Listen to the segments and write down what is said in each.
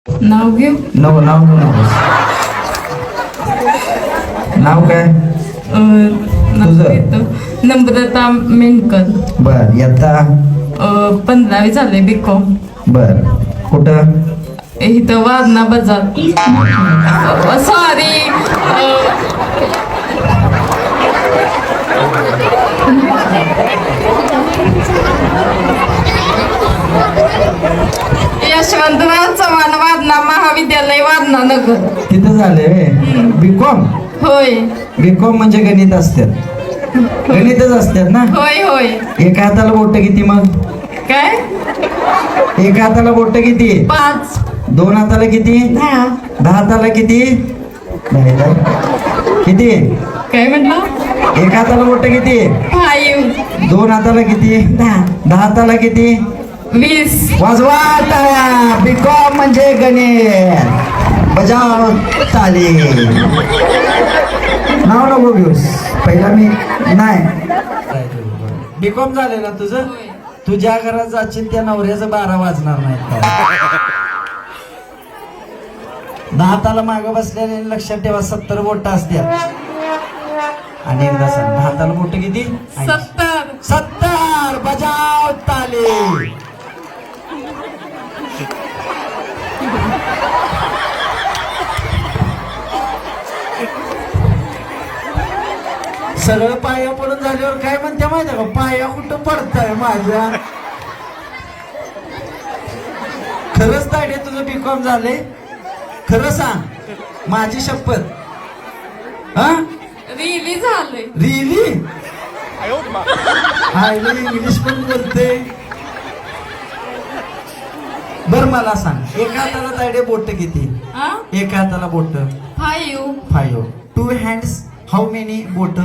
नाव घेऊ. नको नाव घेऊ नकोस. नाव काय तुझं? नम्रता मेनकर. बर यत्ता 15वी झाले बीकॉम. बर कुठं? इथं वारणा बाजार. सॉरी यशवंतराव चव्हाण वारणा महाविद्यालय वारणा नगर. तिथं झाले बीकॉम. होय बीकॉम म्हणजे गणित असतात, गणितच असतात ना. होय होय. एका हाताला बोट किती मग? काय? एका हाताला बोट किती? 5. दोन हाताला किती? 10. 10 हाताला किती? किती? काय म्हटलं? एका हाताला बोट किती? 5. दोन हाताला किती? 10. 10 हाताला किती? 20. वाजवा टाळ्या. बीकॉम म्हणजे गणित. बजाव ताली. नाव नको घेऊस पहिला. मी नाही बीकॉम झाले ना तुझं. तुझ्या घरात जाशील त्या नवऱ्याचं 12 वाजणार नाही का? 10 ताला माग बसलेले लक्षात ठेवा 70 बोट असतात. आणि एकदा सांग 10 ताला बोट किती? 70. 70. बजाव ताली. सगळं पाया पडून झाल्यावर काय म्हणते माहिती का? पाया कुठं पडताय माझ्या? खरंच ताडे तुझं बीकॉम झाले? खरं सांग, माझी शपथ. हा रिली झालंय. रिली? हायले इंग्लिश पण बोलते. बर मला सांग, एका हाताला ताडे बोट किती? एका हाताला बोट 5. 5. 2 हँड्स हाऊ मेनी बोट?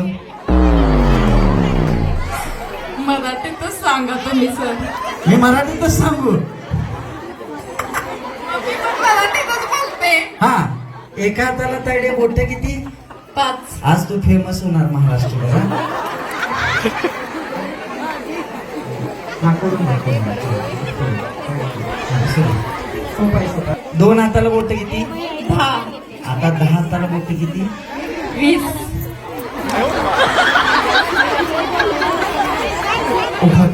मराठीतच सांगा तुम्ही सर. मी मराठीतच सांगू. मराठीतच बोलते. हा एका हाताला ताडे बोट किती? 5. आज तू फेमस होणार महाराष्ट्रात. दोन हाताला बोट किती? 10. आता 10 हाताला बोट किती? 20. उभा